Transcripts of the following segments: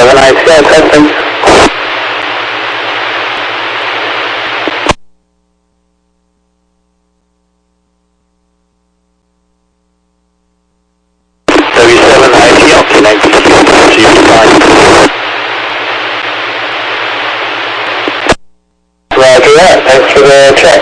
WW7ATS, testing. W7ATS, connected to Roger that. Thanks for the check.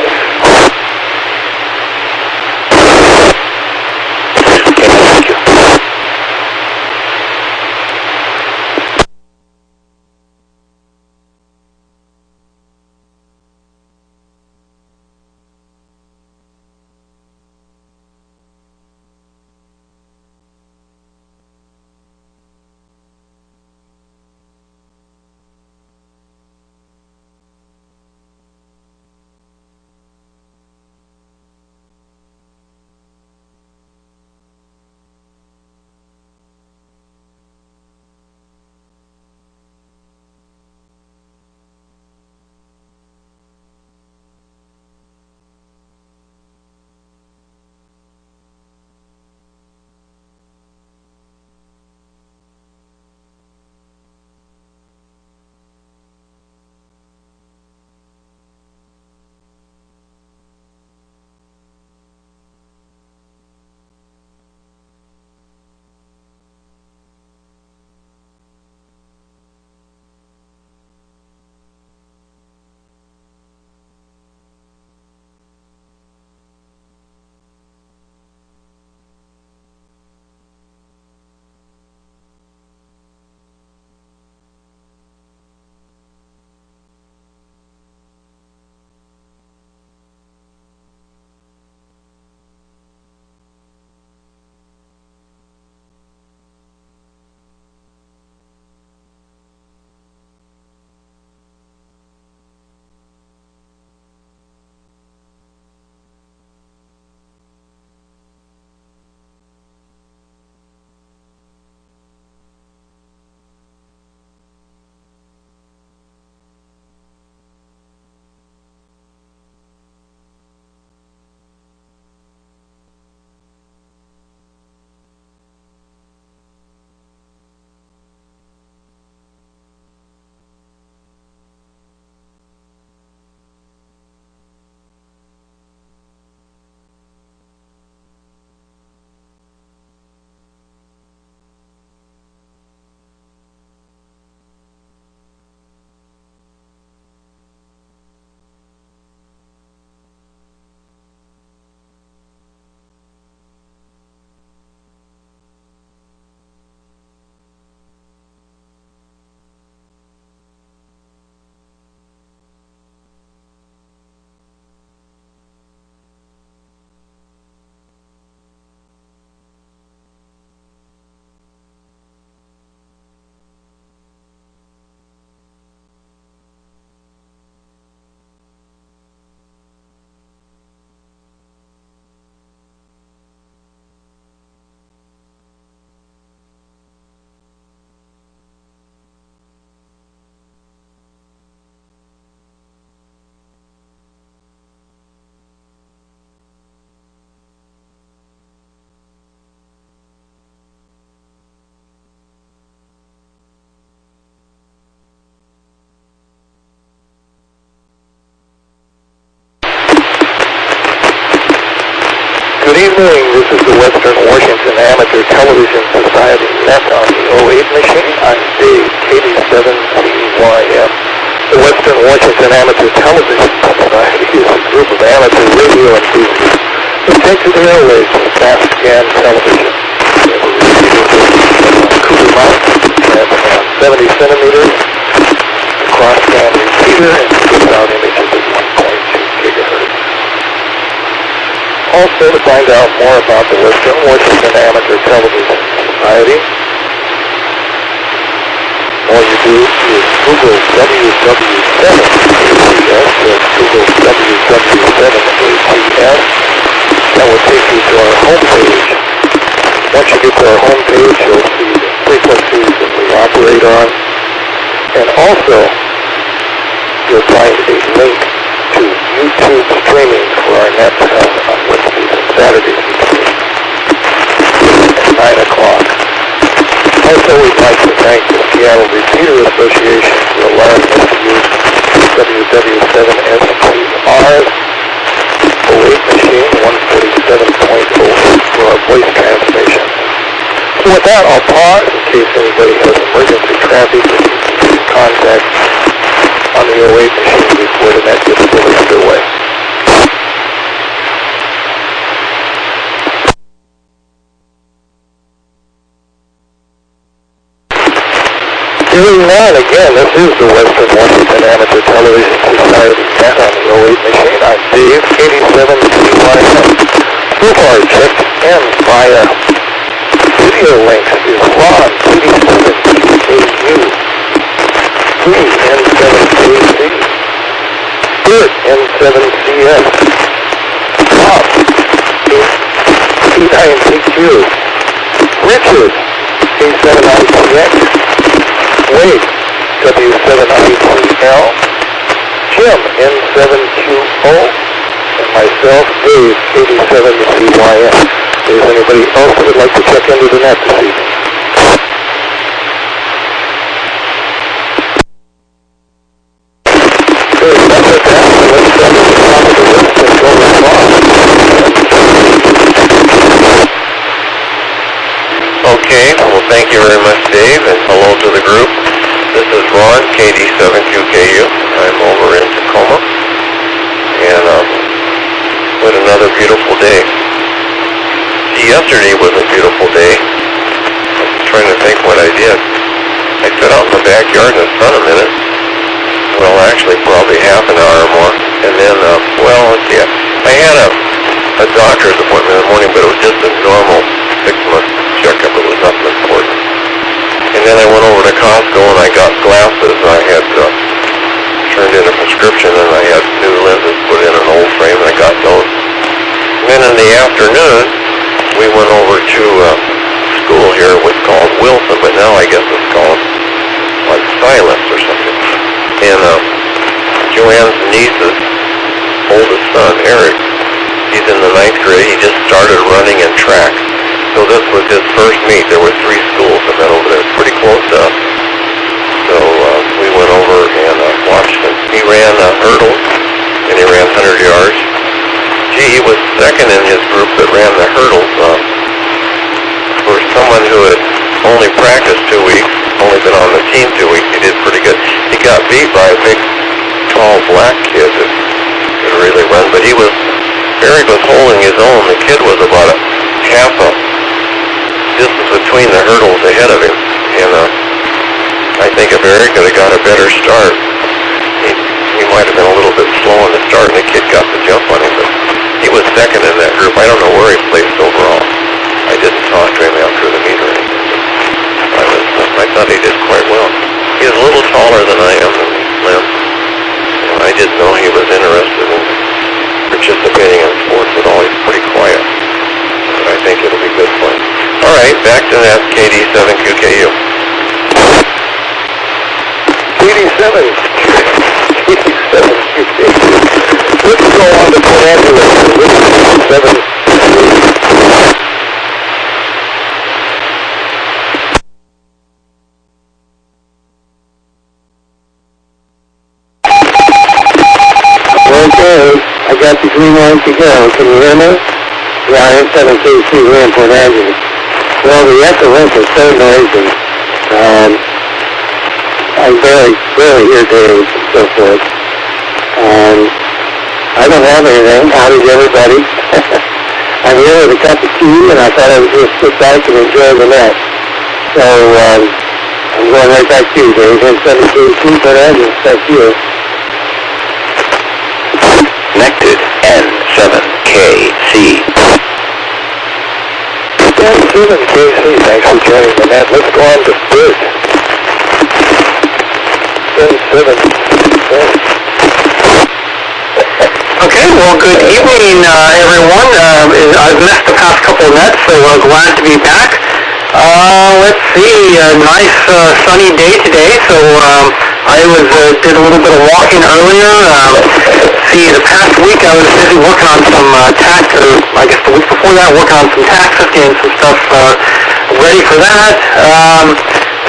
Good evening, this is the Western Washington Amateur Television Society net on the 08 machine. I'm Dave, KD7TYM. The Western Washington Amateur Television Society is a group of amateur radio enthusiasts who take to the airwaves with fast scan television. Cougar mount at 70 centimeters, cross band repeater, and puts out images at 1.2 gigahertz. Also, to find out more about the Western Washington Amateur Television Society, all you do is Google WW7ATS, that's Google WW7ATS. That will take you to our homepage. Once you get to our homepage, you'll see the frequencies that we operate on, and also you'll find a link to YouTube streaming for our netcast on Wednesdays and Saturdays at 9 o'clock. Also, we'd like to thank the Seattle Repeater Association for allowing us to use WW7ATS 08 machine 147.08 for our voice transmission. So with that, I'll pause in case anybody has emergency traffic contact on the 08 machine before the net gets fully underway. Doing that again, this is the Western Washington Amateur Television Society net on the 08 machine. I'm Dave, 87CYM. So far, checked in via video links is Ron, 87QAU, N7KC, Bert, N7CS, Bob, P9PQ, Richard, K7ITX, Wade, W7ITL, Jim, N7QO, and myself, Dave, 87CYM. Is anybody else that would like to check into the net this evening? Good, that's it then. Let's start at the top of the list and go along. Okay, well thank you very much, Dave, and hello to the group. This is Ron, KD7QKU. I'm over in Tacoma, and what another beautiful day. Yesterday was a beautiful day. I'm trying to think what I did. I sat out in the backyard in the sun a minute. Well, actually, probably half an hour or more. And then, let's see. I had a doctor's appointment in the morning, but it was just a normal 6-month checkup. It was nothing important. And then I went over to Costco and I got glasses. I had turned in a prescription and I had new lenses put in an old frame, and I got those. And then in the afternoon, we went over to school here. It was called Wilson, but now I guess it's called like Silence or something. And Joanne's niece's oldest son, Eric, he's in the 9th grade. He just started running in track. So this was his first meet. There were 3 schools and then over there, pretty close to us. So we went over and watched him. He ran hurdles and he ran 100 yards. He was second in his group that ran the hurdles. For someone who had only practiced 2 weeks, only been on the team 2 weeks, he did pretty good. He got beat by a big, tall black kid that could really run, but Eric was holding his own. The kid was about a half a distance between the hurdles ahead of him, and I think if Eric had got a better start, he might have been a little bit slow in the start, and the kid got the jump on him, but he was second in that group. I don't know where he placed overall. I didn't talk to him after the meet or anything. I thought he did quite well. He is a little taller than I am, Lynn. I didn't know he was interested in participating in sports at all. He's pretty quiet. But I think it'll be good for him. All right, back to that KD7QKU. KD7QKU. Let's go on to Los Angeles. Okay, I got the green light to go. Can you hear me? Yeah, N7KC, we're in Port Angeles. Well, the echo is so noisy. I'm very irritated and so forth. I don't have anything. How is everybody? I'm here with a cup of tea, and I thought I would just sit back and enjoy the net. So, I'm going right back to you, Dave. N7KC, Port Angeles. That's you. Connected, N7KC. N7KC, thanks for joining the net. Let's go on to Bert. N7. Okay, well, good evening, everyone. I've missed the past couple of nets, so glad to be back. Let's see, a nice sunny day today, so I did a little bit of walking earlier. The past week I was busy working on some tack, or I guess the week before that, working on some tack 50 and some stuff ready for that.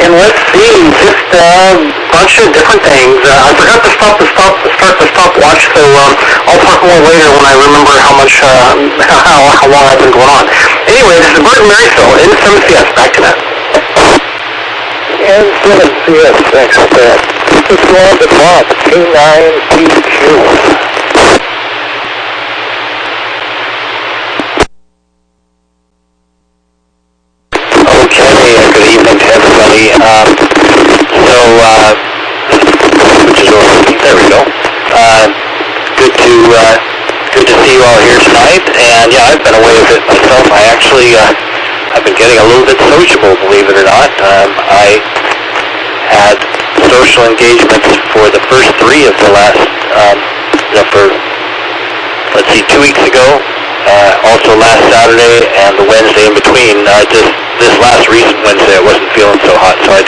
And let's see, just a bunch of different things. I forgot to start the stopwatch, so I'll talk more later when I remember how long I've been going on. Anyway, this is Bert and Marysville, N7CS, back to that. N7CS, thanks for that. Let's go on to Bob, K9PQ. Good evening to everybody. Which is over. There we go. Good to see you all here tonight. And yeah, I've been away a bit myself. I actually, I've been getting a little bit sociable, believe it or not. I had social engagements for the first 3 of the last, let's see, 2 weeks ago. Also last Saturday and the Wednesday in between. Just this last recent Wednesday I wasn't feeling so hot, so I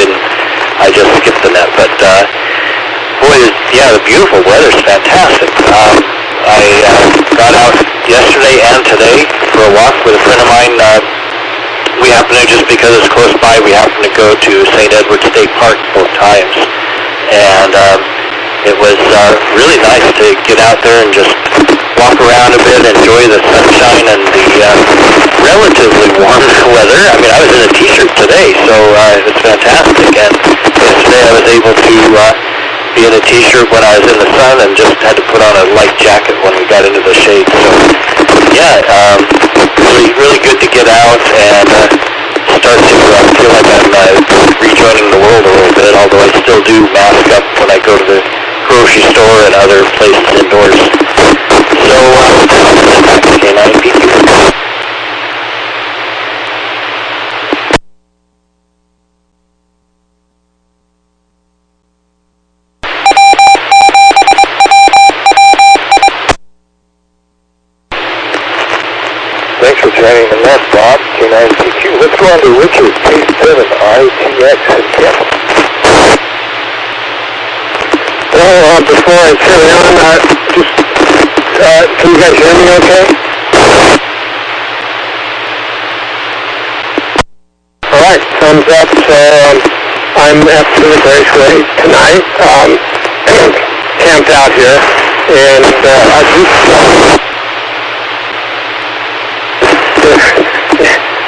just skipped the net. But boy, the beautiful weather's fantastic. I got out yesterday and today for a walk with a friend of mine. We happen to, just because it's close by, we happen to go to St. Edward State Park both times. And it was really nice to get out there and just walk around a bit, enjoy the sunshine and the relatively warm weather. I mean, I was in a t-shirt today, so it's fantastic. And yesterday I was able to be in a t-shirt when I was in the sun and just had to put on a light jacket when we got into the shade. So yeah, really good to get out and start to feel like I'm rejoining the world a little bit, although I still do mask up when I go to the grocery store and other places indoors. So, back to K9PQ. Thanks for joining the net, Bob, K9PQ. Let's go on to Richard, K7ITX in Tampa. Well, before I carry on, can you guys hear me okay? Alright, thumbs up. So I'm at the Raceway tonight, camped out here, and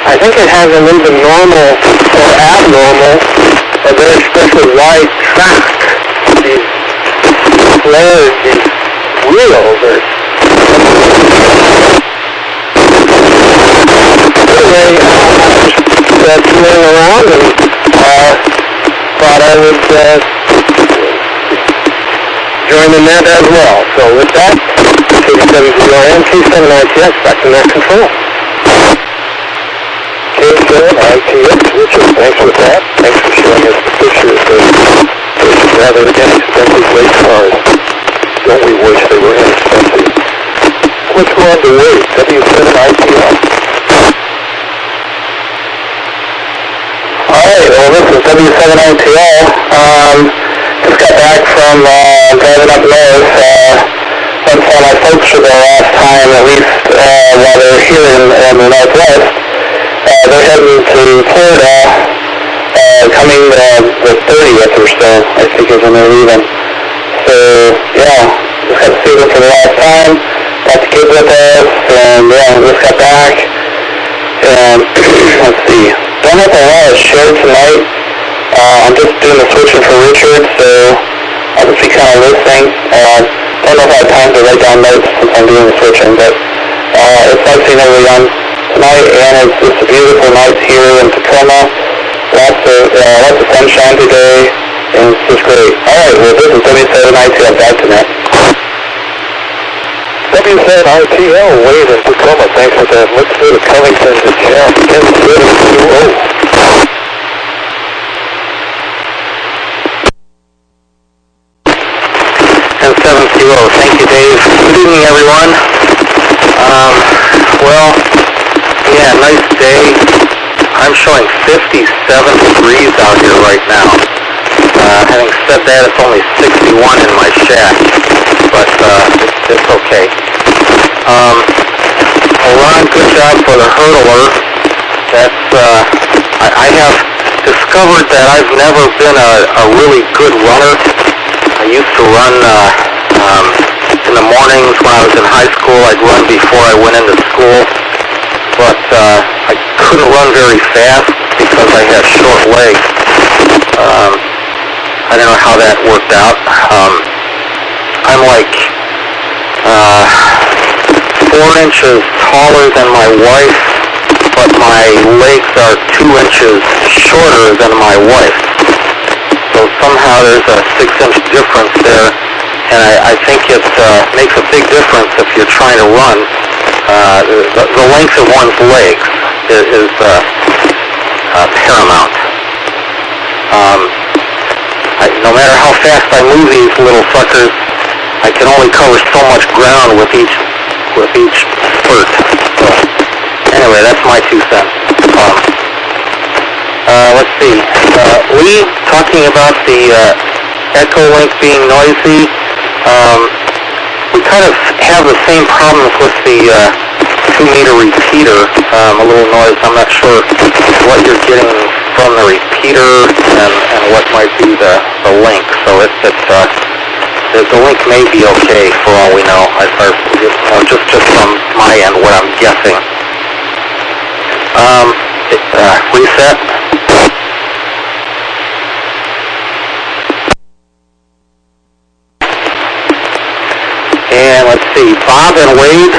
I think it has a little bit normal or abnormal, a very special wide track. These flares, these wheels are... Anyway, just fooling around and thought I would join the net as well. So with that, K709, K7ITX, back to net control. K7ITX, Richard, thanks for that. Thanks for showing us the pictures of those rather inexpensive race cars. Don't we wish they were inexpensive? Let's go on to Wade, W7ITL. Alright, well this is W7ATS. Just got back from driving up north. Went saw my folks for the last time, at least while they were here in the Northwest. They're heading to Florida, coming the 30th or so, I think is when they're leaving. So, yeah, just got to see them for the last time. Got the kids with us, and yeah, just got back. And let's see. Don't have a lot of share tonight. I'm just doing the switching for Richard, so I'll just be kind of listening. Don't know if I have time to write down notes since I'm doing the switching, but it's nice seeing everybody on tonight, and it's just a beautiful night here in Tacoma. Lots of sunshine today, and it's just great. Alright, well this is W7ITL, back to net. W7ITL, Wade in Tacoma, thanks for that. Let's go to Covington to Jeff, N720. N720, thank you Dave. Good evening everyone. Well, yeah, nice day. I'm showing 57 degrees out here right now. Having said that, it's only 61 in my shack, but it's okay. Ron, good job for the hurdler. That's I have discovered that I've never been a really good runner. I used to run in the mornings when I was in high school. I'd run before I went into school, but I couldn't run very fast because I have short legs. I don't know how that worked out. I'm like 4 inches taller than my wife, but my legs are 2 inches shorter than my wife. So somehow there's a 6-inch difference there, and I think it makes a big difference if you're trying to run. The length of one's legs is paramount. No matter how fast I move these little suckers, I can only cover so much ground with each spurt. So anyway, that's my 2 cents. Let's see. Lee, talking about the echo link being noisy, we kind of have the same problems with the 2-meter repeater. A little noise. I'm not sure what you're getting from the repeater and what might be the link. So the link may be okay for all we know. Just from my end, what I'm guessing. Reset. And let's see, Bob and Wade.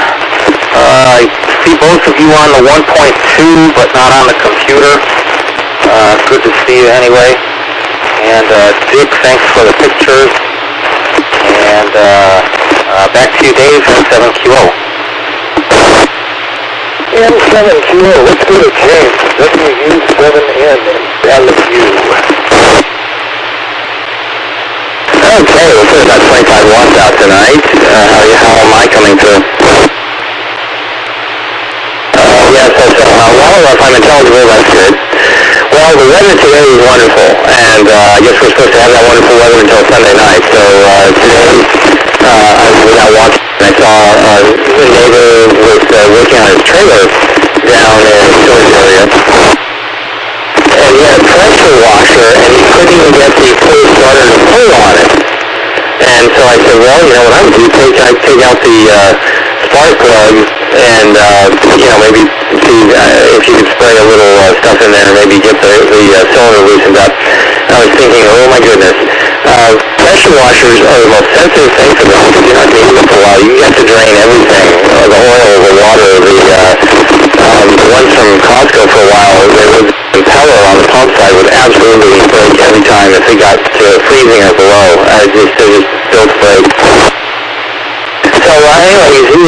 I see both of you on the 1.2, but not on the computer. Good to see you anyway. And Dick, thanks for the pictures. And back to you, Dave, M7QO. M7QO, let's go to James. WU7N LU. Okay, we'll put about 25 watts out tonight. How am I coming through? Yes, if I'm intelligible, that's good. Well, the weather today is wonderful, and I guess we're supposed to have that wonderful weather until Sunday night. So today, I was out walking, and I saw a neighbor was working on his trailer down in the storage area. And he had a pressure washer, and he couldn't even get the pull starter to pull on it. And so I said, well, you know what I would do, I'd take out the spark plug and, maybe see if you could spray a little stuff in there, maybe get the cylinder loosened up. And I was thinking, oh my goodness, pressure washers are the most sensitive thing for them because you're not going to use them for a while. You have to drain everything, the oil, the water, the ones from Costco for a while, they would impeller on the pump side would absolutely break every time if it got to freezing or below. They just don't break. So anyways, he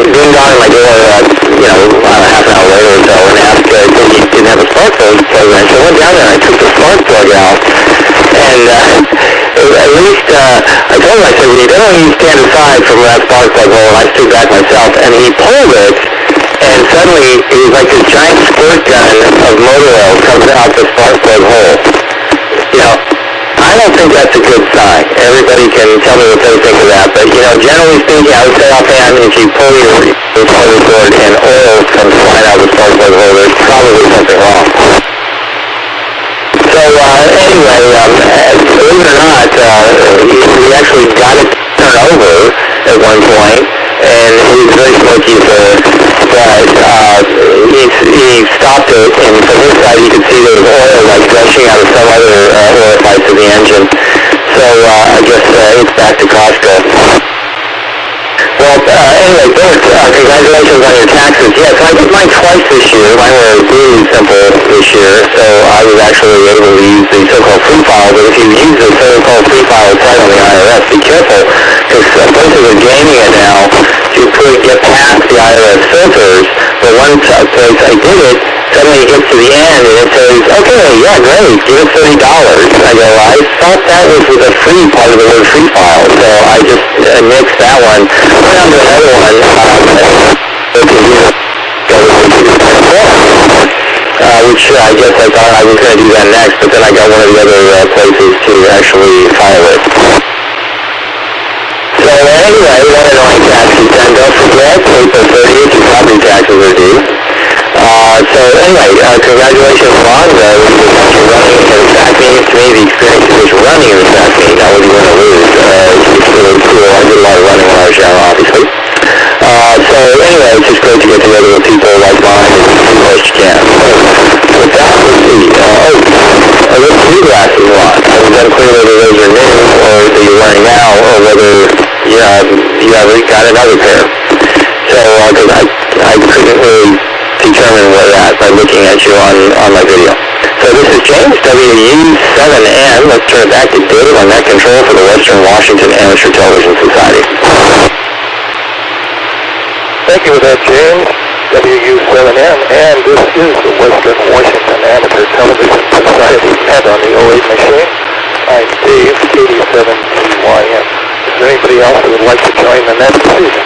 dinged on my door, half an hour later or so, and asked if he didn't have a spark plug. So I went down there and I took the spark plug out, and at least I told him, I said, you don't need to stand aside from that spark plug hole, and I stood back myself, and he pulled it, and suddenly it was like this giant squirt gun of motor oil comes out the spark plug hole. I don't think that's a good sign. Everybody can tell me what they think of that, but generally speaking, I would say offhand, if you pull your motor cord and oil comes flying out of the spark plug hole, there's probably something wrong. So anyway, believe it or not, he actually got it turned over at one point, and he was very smoky but he stopped it, and from his side you could see there was oil gushing out of some other orifice of the engine. So I guess it's back to Costco. Well, anyway, Bert, congratulations on your taxes. Yes, I did mine twice this year. Mine were really simple this year, so I was actually able to use the so-called free file. But if you use the so-called free file site on the IRS, be careful, because places are gaming it now to get past the IRS filters. But one place I did it, suddenly it gets to the end and it says, okay, yeah, great, give it $30. I go, I thought that was the free part of the word free file, so I just nixed that one. Went on to another one, which I guess I thought I was going to do that next, but then I got one of the other places to actually file it. So anyway, one annoying tax return. Don't forget, April 30th, your property taxes are due. So anyway, congratulations, Ron. You're running at a track meet. To me, the experience of just running at a track meet, not what you win or lose, it's really cool. I did a lot of running when I was young, obviously. So anyway, it's just great to get together with people like mine and do the most you can. With that, let's see. I look through glasses a lot. I was unclear whether those are new or that you're wearing now, or whether you have got another pair. So, because I couldn't really determine where that by looking at you on my video. So this is James, WW7ATS. Let's turn it back to Dave on that control for the Western Washington Amateur Television Society. Thank you for that, James. WU7M, and this is the Western Washington Amateur Television Society head on the 08 machine. I'm Dave, 87TYM. Is there anybody else who would like to join the net this evening?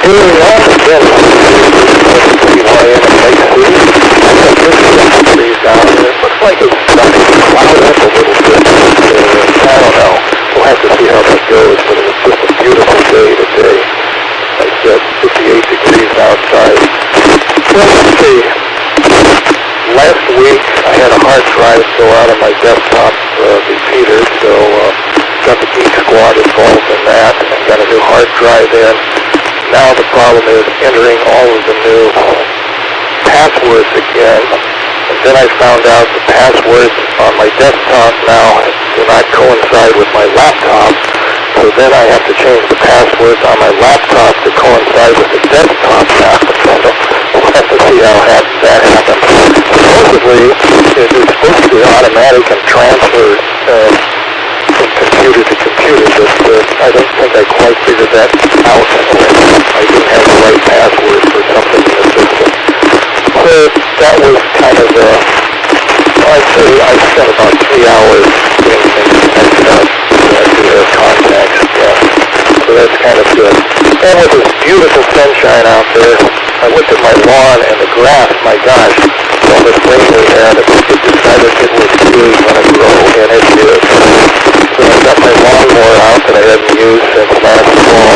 Moving on again, TYM in Lake City. I've got this trees down there. It looks like it's starting to cloud up a little bit. I don't know. We'll have to see how that goes, but it's just a beautiful day today. Like I said, 58 degrees outside. Well, let's see. Last week, I had a hard drive go out of my desktop repeater, so got the Geek Squad involved in that, and got a new hard drive in. Now the problem is entering all of the new passwords again. And then I found out the passwords on my desktop now do not coincide with my laptop. So then I have to change the passwords on my laptop to coincide with the desktop now. So we'll have to see how that happens. Supposedly, it's supposed to be automatic and transferred from computer to computer, but I don't think I quite figured that out. I didn't have the right password for something in the system. So that was kind of, I'd say I spent about 3 hours getting things connected up to their contacts. Yeah. So that's kind of good. And with this beautiful sunshine out there, I looked at my lawn and the grass, my gosh, all this rain we had, it decided it was really going to grow, and it did. So I got my lawnmower out that I hadn't used since last fall.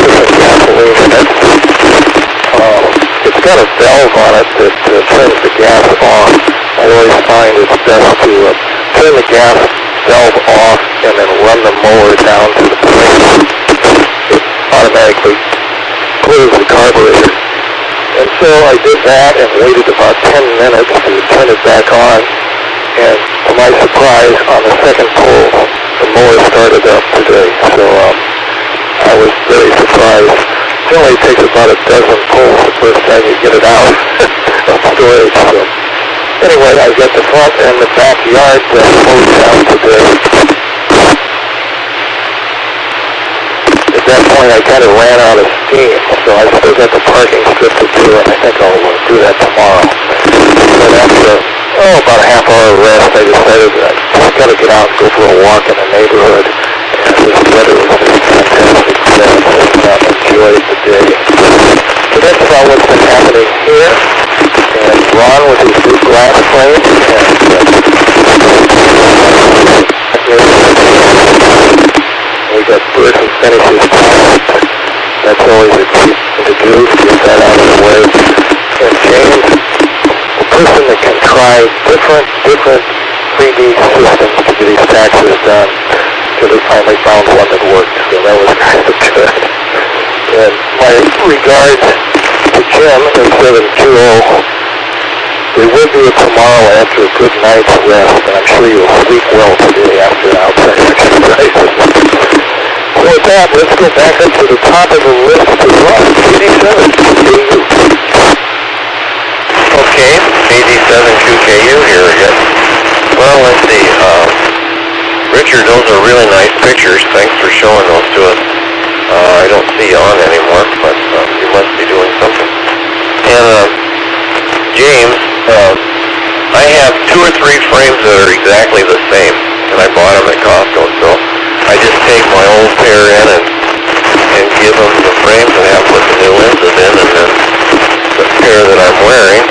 Put some gasoline in it. It's got a valve on it that turns the gas on. I always find it's best to turn the gas valve off and then run the mower down to the plane. It automatically clears the carburetor. And so I did that and waited about 10 minutes to turn it back on. And to my surprise, on the second pull, the mower started up today. So I was very surprised. It only takes about a dozen pulls the first time you get it out of storage. So anyway, I got the front and the backyard mowed down today. At that point, I kind of ran out of steam, so I still got the parking strip to do, and I think I'll do that tomorrow. But after about a half-hour rest, I decided that I've got to get out and go for a walk in the neighborhood, and this weather was just fantastic today, so I enjoyed the day. So that's about what's been happening here, and Ron with his new glass frame, and we got Bert who finishes. That's always a cheap thing to do, to get that out of the way. And James, a person that can try different 3D systems to get his taxes done, until they finally found one that worked. So that was kind of good. And my regards to Jim in 720. We will do it tomorrow after a good night's rest, and I'm sure you'll sleep well today after outside exercises. So with that, let's go back up to the top of the list to Ron, 87QKU. Okay, 87QKU here again. Well, let's see. Richard, those are really nice pictures. Thanks for showing those to us. I don't see you on anymore, but you must be doing something. And James, I have 2 or 3 frames that are exactly the same, and I bought them at Costco, so I just take my old pair in and give them the frames and have put the new lenses in, and then the pair that I'm wearing,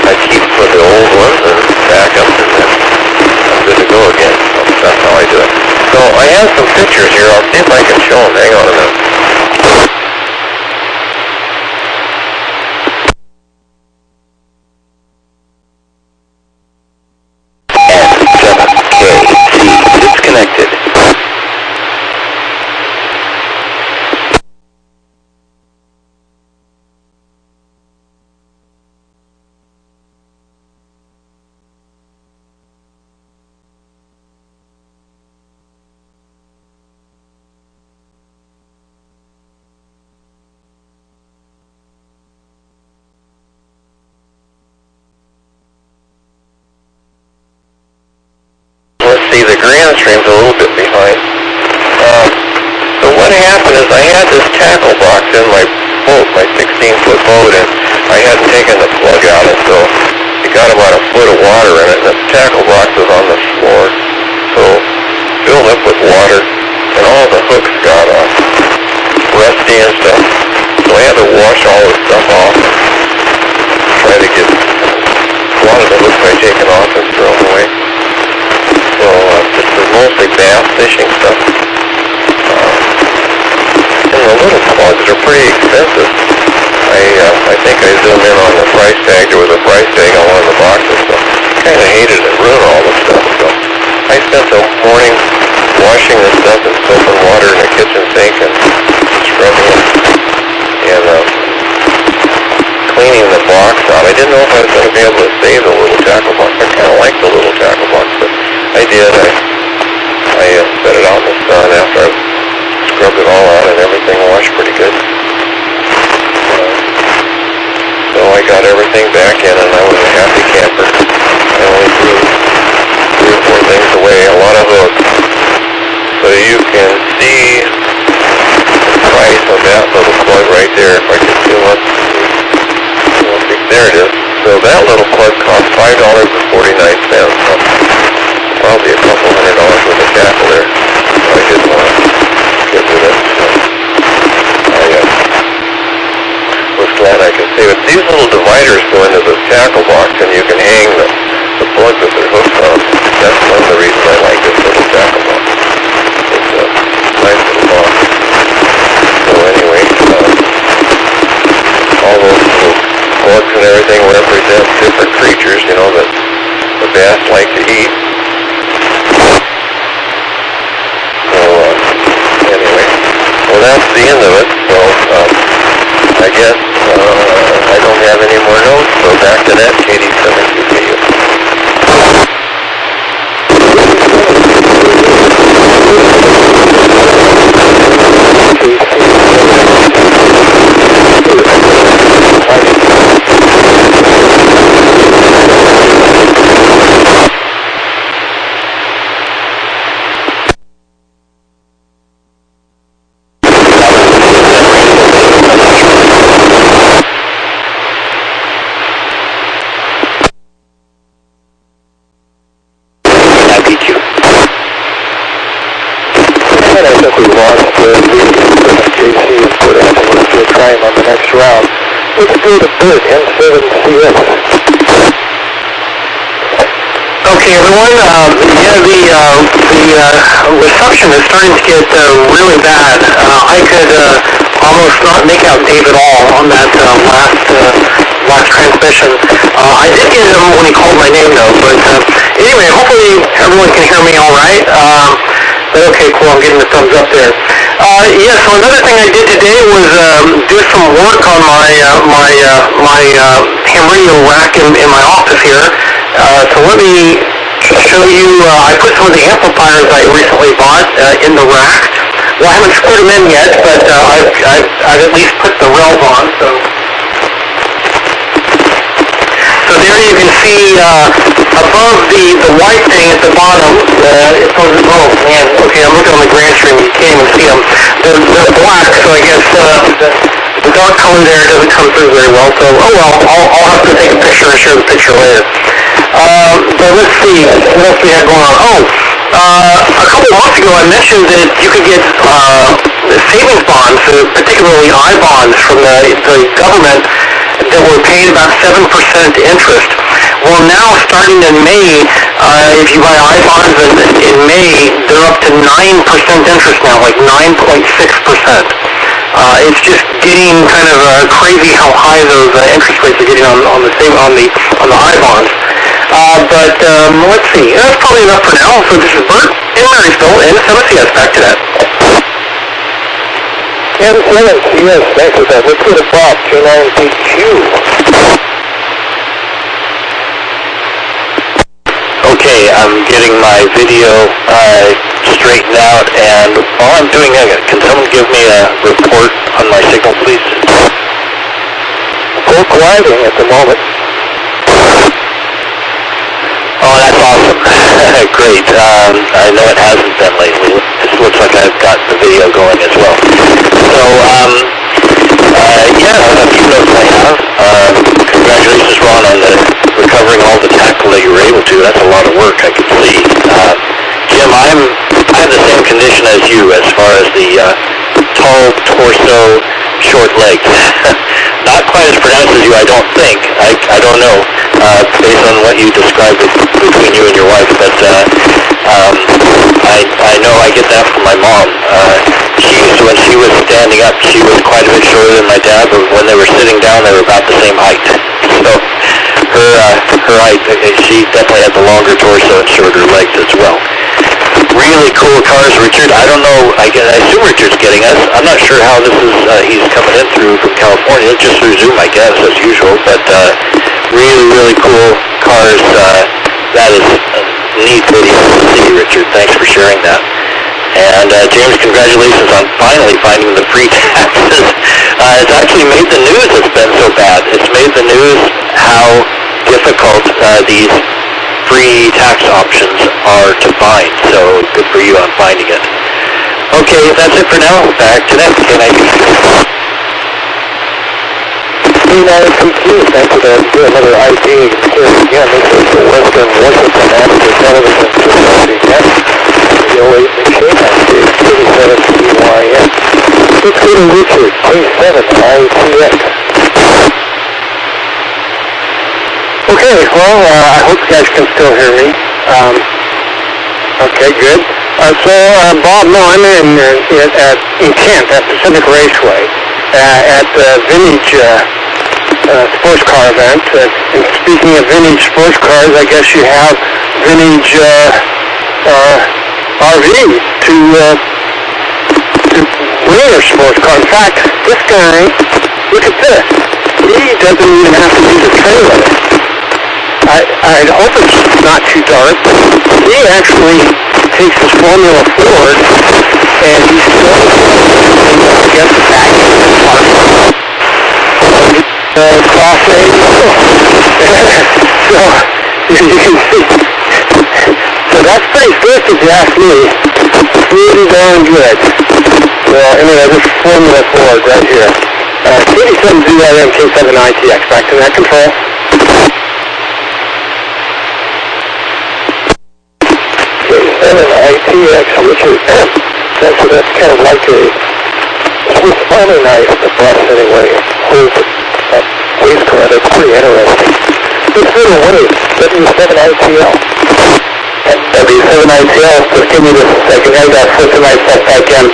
I keep for the old ones and back them, and then I'm good to go again. So that's how I do it. So I have some pictures here. I'll see if I can show them. Hang on a minute. see, the Grand Stream's a little bit behind. So what happened is I had this tackle box in my boat, my 16-foot boat, and I hadn't taken the plug out, and so it got about a foot of water in it, and the tackle box was on the floor. So filled up with water, and all the hooks got rusty and stuff. So I had to wash all the stuff off, try to get a lot of the hooks I'd taken off and throw them away. So this was mostly bass fishing stuff. And the little plugs are pretty expensive. I think I zoomed in on the price tag. There was a price tag on one of the boxes, so I kind of hated it, ruined all the stuff. So I spent the morning washing the stuff in soap and water in the kitchen sink and scrubbing it and cleaning the box out. I didn't know if I was going to be able to save the little tackle box. I kind of like the little tackle box, but I did. I set it out in the sun after I scrubbed it all out and everything washed pretty good. So I got everything back in and I was a happy camper. I only threw 3 or 4 things away, a lot of hooks. So you can see the price of that little plug right there. If I can zoom up, there it is. So that little plug cost $5.49. So probably a couple $100 worth of tackle there. So I didn't want to get rid of it. So I was glad I could save it. These little dividers go into the tackle box, and you can hang the plug with their hooks on. That's one of the reasons I like this little tackle box. It's a nice little box. So anyway, all those little plugs and everything represent different creatures, you know, that the bass like to eat. So anyway, well, that's the end of it. So I guess I don't have any more notes, so back to that, Katie, coming to you. Round. Let's go to Bert, N7CS. Okay, everyone. The reception is starting to get really bad. I could almost not make out Dave at all on that last transmission. I did get him when he called my name, though. But anyway, hopefully everyone can hear me all right. But okay, cool. I'm getting the thumbs up there. So another thing I did today was do some work on my ham radio rack in my office here. So let me show you. I put some of the amplifiers I recently bought in the rack. Well, I haven't screwed them in yet, but I've at least put the rails on. So there you can see above the white thing at the bottom, oh man, okay, I'm looking on the Grand Stream, you can't even see them. They're black, so I guess the dark color there doesn't come through very well, so oh well, I'll have to take a picture and show the picture later. But let's see, what else we had going on? A couple months ago I mentioned that you could get savings bonds, particularly I-bonds from the government, that were paying about 7% interest. Well, now, starting in May, if you buy I-bonds in May, they're up to 9% interest now, like 9.6%. It's just getting kind of crazy how high those interest rates are getting on the I-bonds. But let's see, that's probably enough for now. So this is Bert in Marysville, and WW7ATS. Back to that. N7CS, thanks for that. Let's go to Bob, K9PQ. Okay, I'm getting my video straightened out, and all I'm doing, can someone give me a report on my signal, please? Full colliding at the moment. Oh, that's awesome. Great. I know it hasn't been lately. It looks like I've got the video going as well. So, yeah, a few notes I have. Congratulations, Ron, on recovering all the tackle that you were able to. That's a lot of work, I can see. Jim, I have the same condition as you as far as the tall torso, short legs. Not quite as pronounced as you, I don't think. I don't know, based on what you described between you and your wife, but I know I get that from my mom. When she was standing up, she was quite a bit shorter than my dad, but when they were sitting down, they were about the same height. So her height, she definitely had the longer torso and shorter legs as well. Really cool cars, Richard. I don't know, I assume Richard's getting us. I'm not sure how this is, he's coming in through from California, just through Zoom, I guess, as usual, but really, really cool cars. That is a neat video to see, Richard. Thanks for sharing that. And James, congratulations on finally finding the free taxes. It's actually made the news. It's been so bad. It's made the news how difficult these free tax options are to find. So good for you on finding it. Okay, that's it for now. Back to Nick. Can I do Thanks for that. Another ID here again. This is the Western Washington Amateur Television Society Net. The 08 machine ID 37 CYN. Let's go to Richard, K7ITX. Okay, well, I hope you guys can still hear me. Okay, good. Bob, no, I'm in Kent at Pacific Raceway at the vintage sports car event. And speaking of vintage sports cars, I guess you have vintage RV to bring your sports car. In fact, this guy, look at this. He doesn't even have to use a trailer. I hope it's not too dark. He actually takes his Formula Ford and he still gets the back of the park. Class A. So, you can see. So that's pretty swift if you ask me. Pretty darn good. Well, anyway, this is Formula Ford right here. 87ZRM K7ITX. Back to that control. K7ITX, Richard. That's kind of like a Swiss Army knife, the bus anyway. Holds waist car. That's pretty interesting. Let's go to Wade, W7ITL. W7ATS, just give me just a second. I got to put myself back in.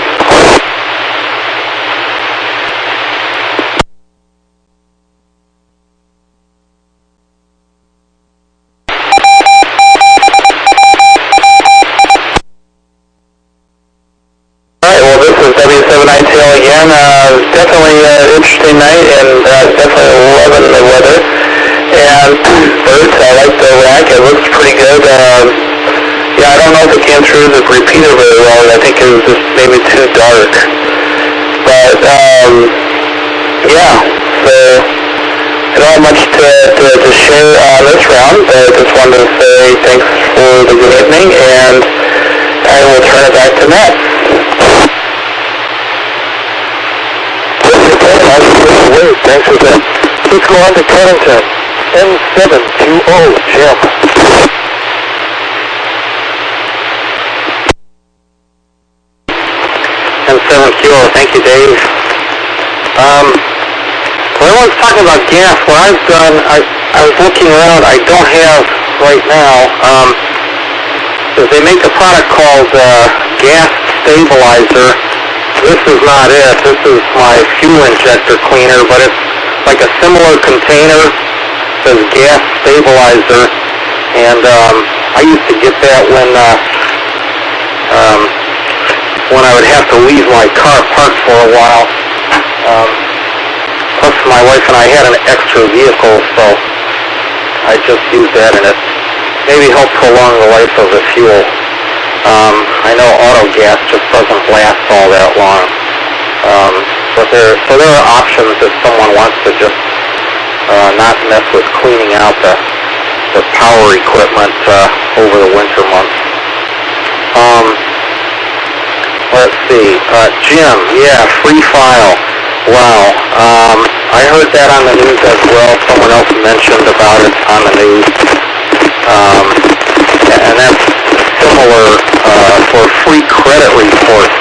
Alright, well this is W7ATL again. Definitely an interesting night and definitely loving the weather. And birds, I like the rack. It looks pretty good. Yeah, I don't know if it came through the repeater very well. I think it was just maybe too dark. But, yeah, so I don't have much to share on this round, but I just wanted to say thanks for the good evening, and I will turn it back to Matt. Thanks for that. Let's go on to Kennington. N720, Jim. N7 Kilo, thank you, Dave. When everyone's talking about gas, what I've done, I was looking around, I don't have right now, is they make a product called gas stabilizer. This is not it. This is my fuel injector cleaner, but it's like a similar container. It says gas stabilizer, and I used to get that when I would have to leave my car parked for a while. Plus, my wife and I had an extra vehicle, so I just used that, and it maybe helped prolong the life of the fuel. I know auto gas just doesn't last all that long. But there are options if someone wants to just not mess with cleaning out the the power equipment over the winter months. Let's see, Jim, yeah, free file. Wow, I heard that on the news as well. Someone else mentioned about it on the news. And that's similar for free credit reports.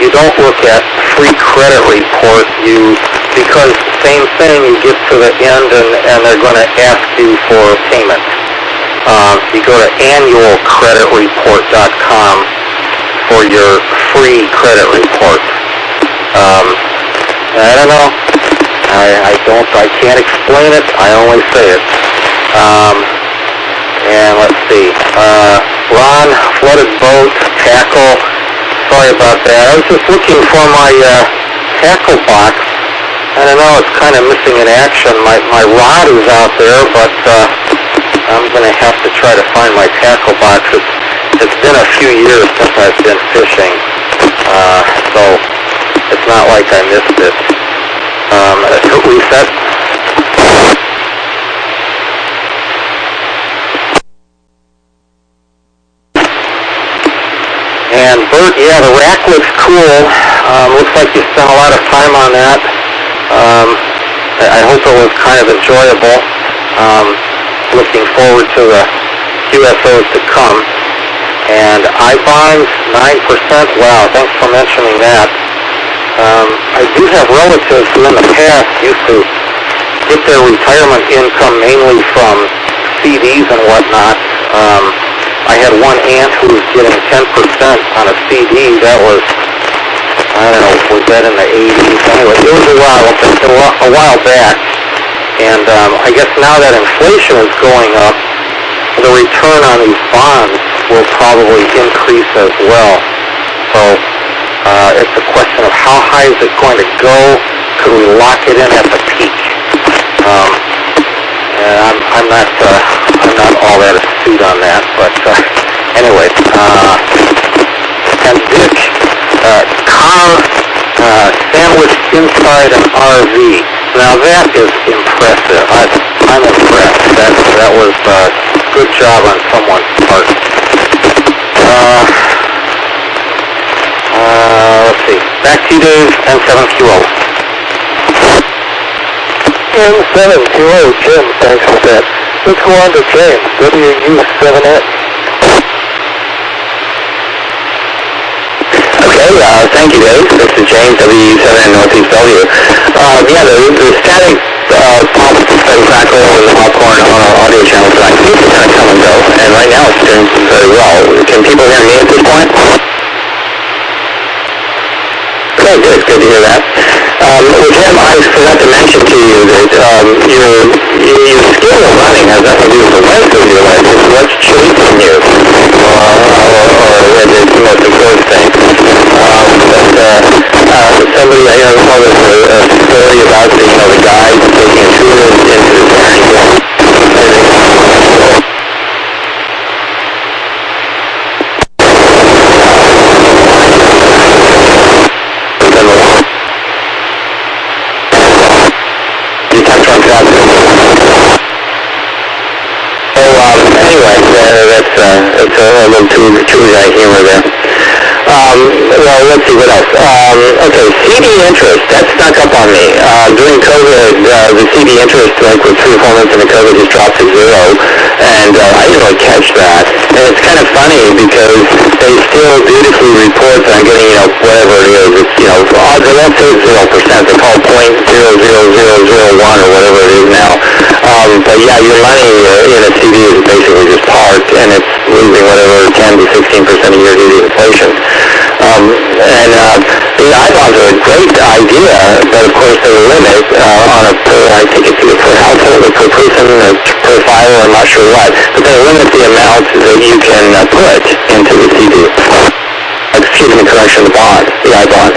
You don't look at free credit report, because same thing, you get to the end and they're going to ask you for payment. You go to annualcreditreport.com for your free credit report. I don't know. I can't explain it. I only say it. And let's see. Ron, flooded boat, tackle. Sorry about that. I was just looking for my tackle box. I don't know, it's kind of missing in action. My rod is out there, but I'm going to have to try to find my tackle box. It's been a few years since I've been fishing, so it's not like I missed it. Reset. And Bert, yeah, the rack looks cool. Looks like you spent a lot of time on that. I hope it was kind of enjoyable. Looking forward to the QSOs to come. And I-bonds, 9%. Wow, thanks for mentioning that. I do have relatives who in the past used to get their retirement income mainly from CDs and whatnot. I had one aunt who was getting 10% on a CD. That was, I don't know, was that in the 80s? Anyway, it was a while back. And I guess now that inflation is going up, the return on these bonds will probably increase as well. So it's a question of how high is it going to go? Could we lock it in at the peak? And I'm not all that astute on that, but anyway. And Dick, car sandwiched inside an RV. Now that is impressive. I'm impressed. That was good job on someone's part. Let's see. Back to you, Dave, N7QO. N7QO, Jim, thanks for that. Let's go on to James, WW7ATS. Okay, thank you, Dave. This is James, WW7 Northeast Bellevue. Yeah, the static pop and crackle and the popcorn on our audio channel tonight seems to kind of come and go, and right now it's doing very well. Can people hear me at this point? Okay, good to hear that. Well, Jim, I forgot to mention to you that your skill of running has nothing to do with the length of your legs. It's what's chasing you, or the most important thing. Somebody, I know there's a story about the guy taking a tourist into the tank. It's a little too humor there. Well, let's see, what else? Okay, CD interest, that snuck up on me. During COVID, the CD interest, like with 3 or 4 months into COVID, just dropped to 0, and I didn't really catch that. And it's kind of funny because they still dutifully report that I'm getting, whatever it is. It's, they won't say 0%, they call 0.00001 or whatever it is now. But yeah, your money in a CD is basically just parked, and it's losing whatever 10 to 16% a year due to inflation. The I-bonds are a great idea, but of course there's a limit on I think it's either per household or per person or per file, I'm not sure what, but they limit the amount that you can put into the CD. Excuse me, correction, the bond, the I-bond.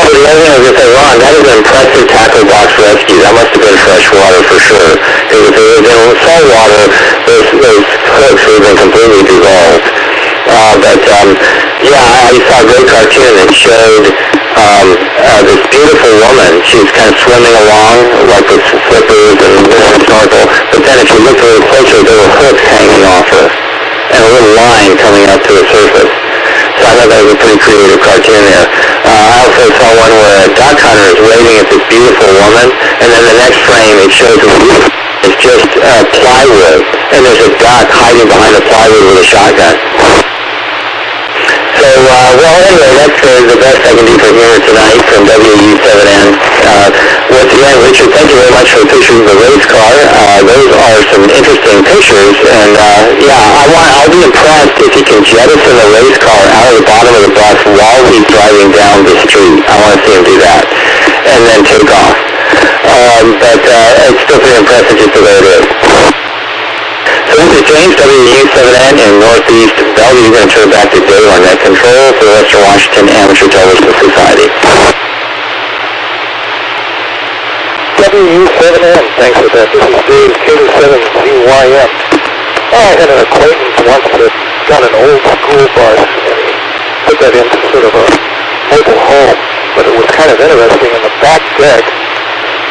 The other thing I was going to say, Ron, that is an impressive tackle box rescue. That must have been fresh water for sure. Because if it was in salt water, those hooks would have been completely dissolved. Yeah, I saw a great cartoon that showed this beautiful woman. She's kind of swimming along, like with slippers and snorkel. But then if you look a little closer, there were hooks hanging off her, and a little line coming up to the surface. So I thought that was a pretty creative cartoon there. I also saw one where a duck hunter is waving at this beautiful woman, and then the next frame it shows it's just plywood, and there's a duck hiding behind the plywood with a shotgun. So, well, anyway, that's the best I can do for here tonight from WW7N. Once again, Richard, thank you very much for the pictures of the race car. Those are some interesting pictures, and yeah, I'll be impressed if he can jettison the race car out of the bottom of the bus while he's driving down the street. I want to see him do that, and then take off. But it's still pretty impressive just the way it is. So this is James, WW7N in Northeast Bellevue. We're going to turn it back to Dave on net control for the Western Washington Amateur Television Society. WW7N, thanks for that. This is Dave, K7ZYM. I had an acquaintance once that got an old school bus and put that into sort of a mobile home, but it was kind of interesting. In the back deck,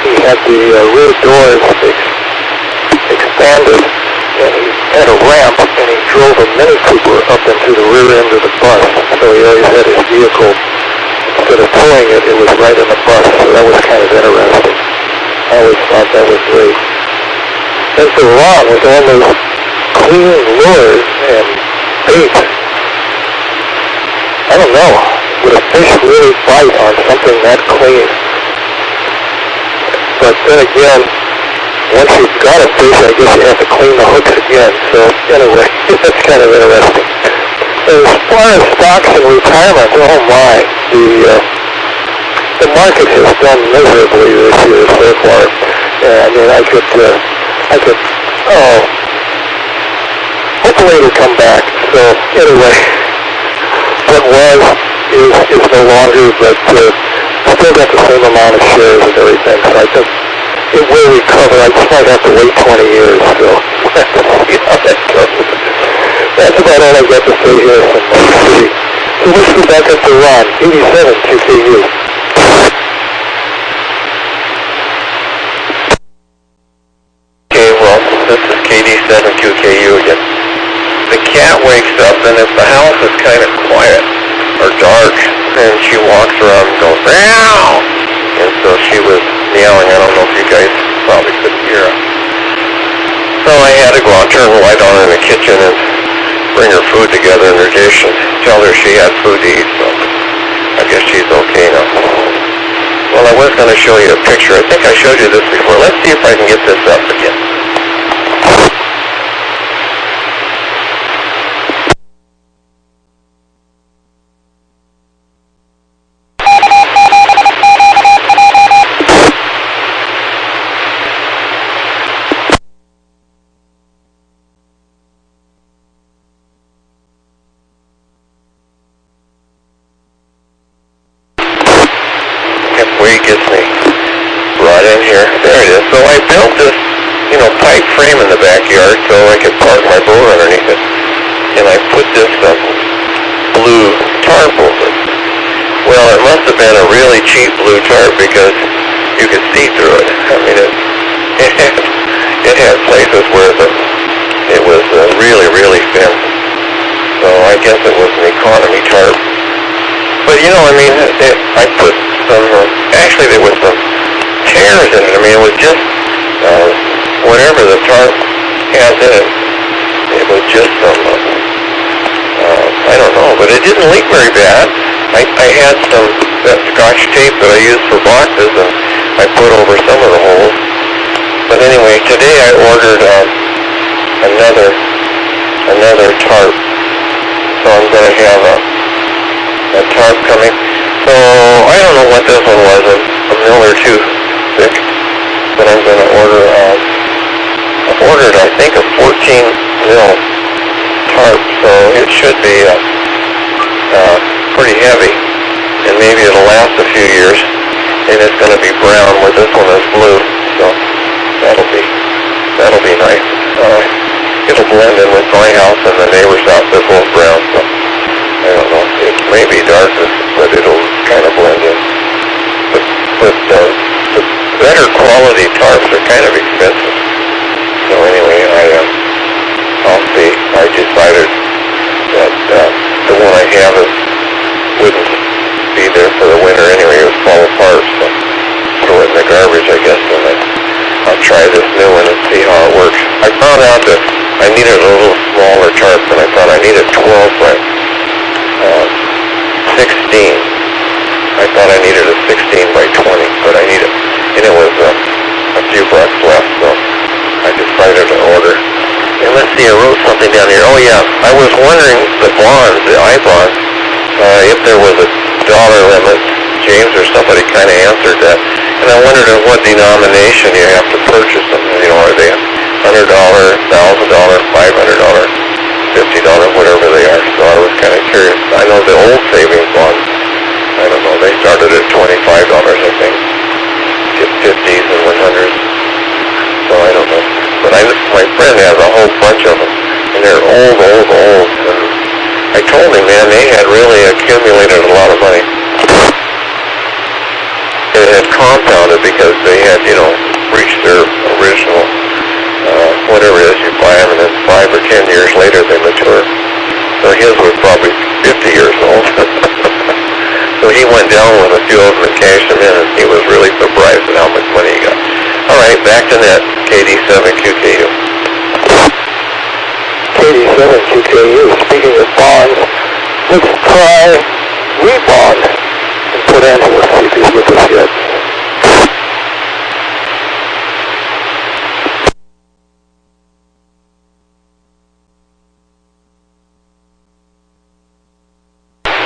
he had the rear doors expanded, and he had a ramp, and he drove a Mini Cooper up into the rear end of the bus. So he always had his vehicle, instead of towing it, it was right in the bus. So that was kind of interesting. I always thought that was great. What's so wrong with all those clean lures and bait? I don't know. Would a fish really bite on something that clean? But then again, once you've got a fish, I guess you have to clean the hooks again. So anyway, that's kind of interesting. As far as stocks and retirement, oh my, the market has done miserably this year so far. I mean, I could, hopefully it'll come back. So anyway, what was is no longer, but still got the same amount of shares and everything. So I think it will recover. I just might have to wait 20 years. So see how that goes. That's about all I've got to say here from my city. So let's go back up to Ron, 87 QKU. Okay, well, this is KD7QKU again. The cat wakes up, and if the house is kind of quiet or dark, and she walks around and goes, meow! And so she was meowing. I don't know if you guys probably couldn't hear her. So I had to go out, turn the light on in the kitchen, and bring her food together in her dish and tell her she had food to eat. So I guess she's okay now. Well, I was going to show you a picture. I think I showed you this before. Let's see if I can get this up again. Gets me brought in here. There it is. So I built this, pipe frame in the backyard so I could park my boat underneath it. And I put this blue tarp over it. Well, it must have been a really cheap blue tarp because you could see through it. I mean, it had places where it was really, really thin. So I guess it was an economy tarp. But I put some, actually there was some tears in it. I mean, it was just, whatever the tarp has in it, it was just some, I don't know, but it didn't leak very bad. I had that Scotch tape that I used for boxes, and I put over some of the holes. But anyway, today I ordered another tarp. So I'm going to have a tarp coming. So I don't know what this one was, a mil or two thick, but I'm going to order, I've ordered I think a 14 mil tarp, so it should be pretty heavy, and maybe it'll last a few years, and it's going to be brown where this one is blue, so that'll be nice. It'll blend in with my house and the neighbor's house, they're both brown, so I don't know, it may be darker, but it'll kind of blend in. quality tarps are kind of expensive. So anyway, I'll see. I decided that the one I have wouldn't be there for the winter anyway. It would fall apart, so throw it in the garbage, I guess, and then I'll try this new one and see how it works. I found out that I needed a little smaller tarp than I thought. I needed 12 by 16. I thought I needed a 16 by 20, but I needed, and it was a few bucks left, so I decided to order. And let's see, I wrote something down here. Oh yeah, I was wondering the bonds, the I-bonds, if there was a dollar limit. James or somebody kind of answered that. And I wondered in what denomination you have to purchase them. You know, are they $100, $1,000, $500, $50, whatever they are. So I was kind of curious. I know the old savings bonds, I don't know, they started at $25, I think. 50s and 100s. So I don't know. But my friend has a whole bunch of them. And they're old. And I told him, man, they had really accumulated a lot of money. It had compounded because they had, reached their original, whatever it is, you buy them, and then 5 or 10 years later they mature. So his was probably 50 years old. So he went down with a few of them and cashed them in, and he was really surprised at how much money he got. All right, back to net, KD7QKU. KD7QKU, speaking of bonds, let's try rebond and put Angela, see if he's with us yet.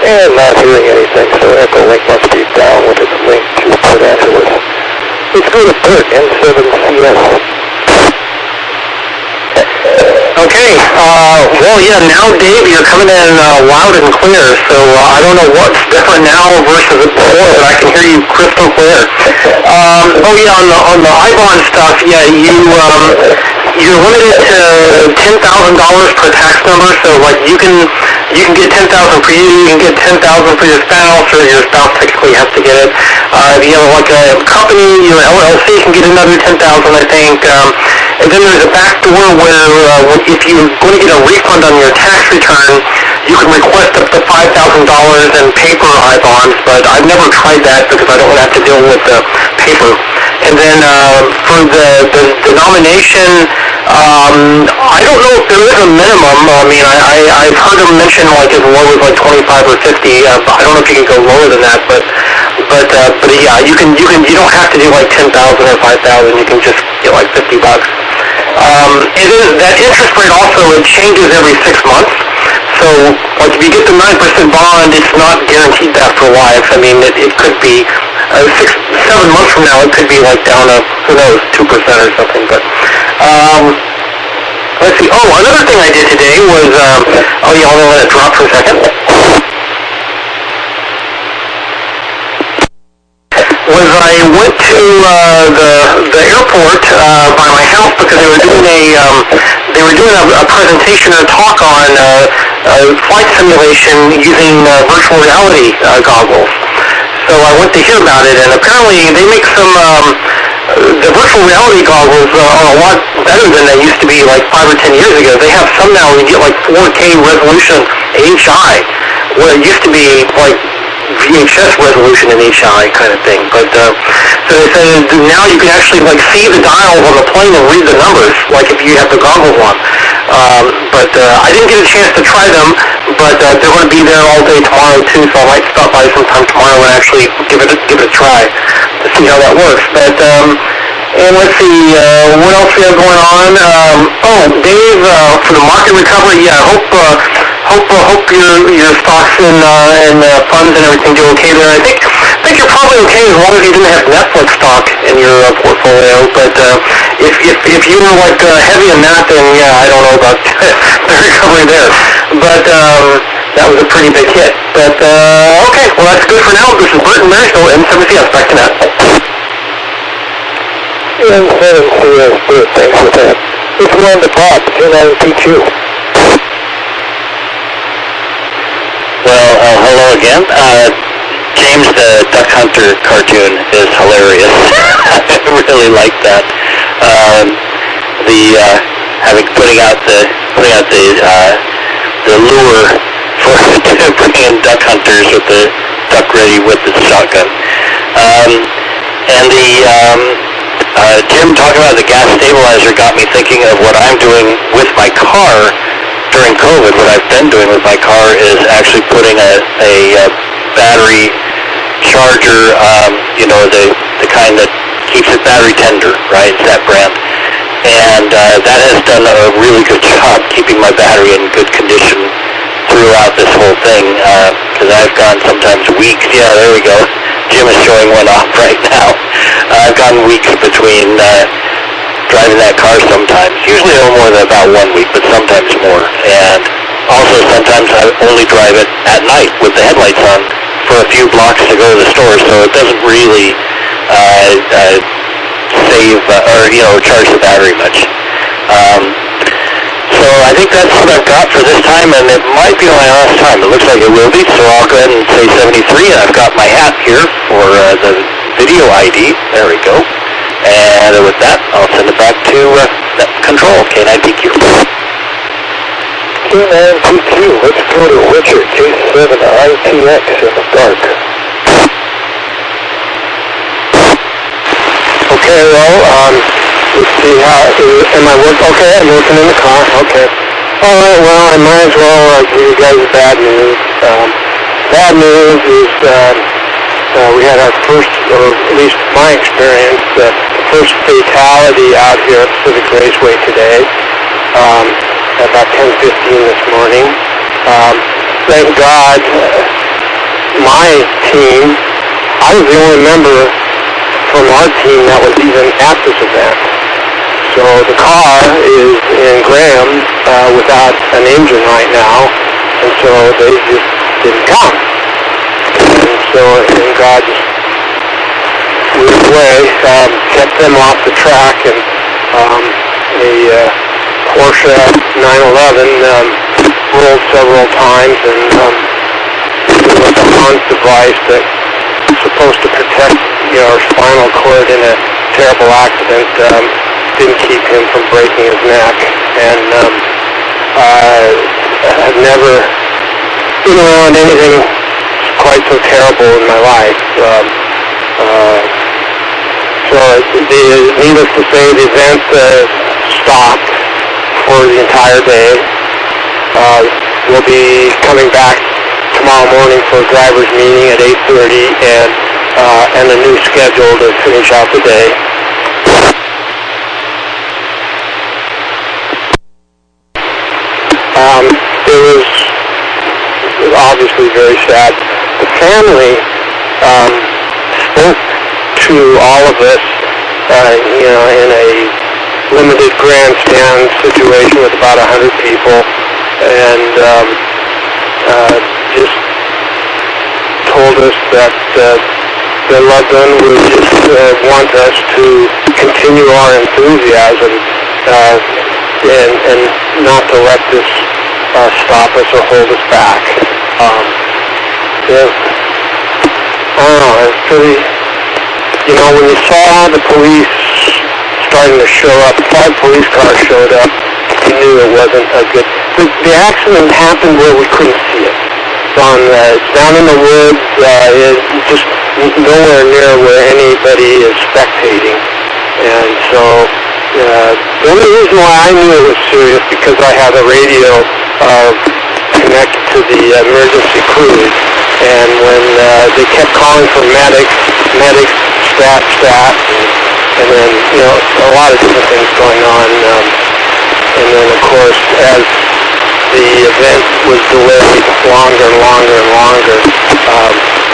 And not hearing anything, so Echo Link must be down with its link to Port Angeles. Let's go to Bert, N7CS. Okay, well, yeah, now, Dave, you're coming in loud and clear, so I don't know what's different now versus before, but I can hear you crystal clear. Oh, yeah, on the I-bond stuff, yeah, you're limited to $10,000 per tax number, so, like, you can get $10,000 for you, you can get $10,000 for your spouse, or your spouse technically has to get it. If you have, like, a company, your LLC can get another $10,000, I think. And then there's a back door where if you're going to get a refund on your tax return, you can request up to $5,000 in paper I-bonds, but I've never tried that because I don't want to have to deal with the paper. And then for the denomination, I don't know if there is a minimum. I mean, I've heard them mention like as low as like 25 or 50. I don't know if you can go lower than that, but yeah, you don't have to do like 10,000 or 5,000. You can just get like $50. And then that interest rate also, it changes every 6 months. So, like, if you get the 9% bond, it's not guaranteed that for life. I mean, it could be 7 months from now, it could be like down to, who knows, 2% or something. But let's see. Oh, another thing I did today was, oh yeah, I'll let it drop for a second. Was I went to the airport by my house because they were doing a presentation or talk on flight simulation using virtual reality goggles. So I went to hear about it, and apparently they make some the virtual reality goggles are a lot better than they used to be like 5 or 10 years ago. They have some now where you get like 4K resolution HI, where it used to be like VHS resolution in HI kind of thing. But so they said now you can actually like see the dials on the plane and read the numbers, like if you have the goggles on. But I didn't get a chance to try them, but they're going to be there all day tomorrow too, so I might stop by sometime tomorrow and actually give it a try to see how that works. But and let's see, what else we have going on? Oh, Dave, for the market recovery, yeah, I hope your stocks and funds and everything do okay there. I think you're probably okay as long as you didn't have Netflix stock in your portfolio. But if you were like heavy in that, then yeah, I don't know about the recovery there. But that was a pretty big hit. But okay, well that's good for now. This is Bert and Marshall, N7CS. Back to net. N7CS, Bert, thanks for that. Let's go on to Bob, N9PQ. Well, hello again. James, the duck Hunter cartoon is hilarious. I really like that. Putting out the lure for to bring in duck hunters with the duck ready with the shotgun. Jim talking about the gas stabilizer got me thinking of what I'm doing with my car during COVID. What I've been doing with my car is actually putting a battery charger, the kind that keeps it battery tender, right? It's that brand. And that has done a really good job keeping my battery in good condition throughout this whole thing, because I've gone sometimes weeks. Yeah, there we go. Jim is showing one off right now. I've gone weeks between driving that car sometimes. Usually no more than about 1 week, but sometimes more. And also sometimes I only drive it at night with the headlights on for a few blocks to go to the store, so it doesn't really charge the battery much. So I think that's what I've got for this time, and it might be my last time. It looks like it will be, so I'll go ahead and say 73, and I've got my hat here for the video ID. There we go. And with that, I'll send it back to Control, K9PQ. K9PQ, let's go to Richard, K7ITX in the dark. Okay, well, let's see how, am I working? Okay, I'm working in the car, okay. All right, well, I might as well give you guys bad news. Bad news is we had our first, or at least my experience, the first fatality out here at Pacific Raceway today, at about 10:15 this morning. Thank God, my team, I was the only member from our team that was even at this event. So the car is in Graham without an engine right now, and so they just didn't come. And so in God's weird way, kept them off the track, and a Porsche 911 rolled several times, and it was a Hans device that was supposed to protect our spinal cord in a terrible accident, didn't keep him from breaking his neck. And I've never been around anything quite so terrible in my life. So needless to say, the event stopped for the entire day. We'll be coming back tomorrow morning for a driver's meeting at 8:30 and a new schedule to finish out the day. It was obviously very sad. The family spoke to all of us, in a limited grandstand situation with about 100 people, and just told us that the loved one would just want us to continue our enthusiasm and not to let this stop us or hold us back. I don't know, it's pretty, when you saw the police starting to show up, 5 police cars showed up, you knew it wasn't a good, the accident happened where we couldn't see it. It's down in the woods, it's just nowhere near where anybody is spectating. And so, the only reason why I knew it was serious because I had a radio connected to the emergency crews, and when they kept calling for medics, stat, and then, a lot of different things going on. And then, of course, as the event was delayed longer and longer and longer,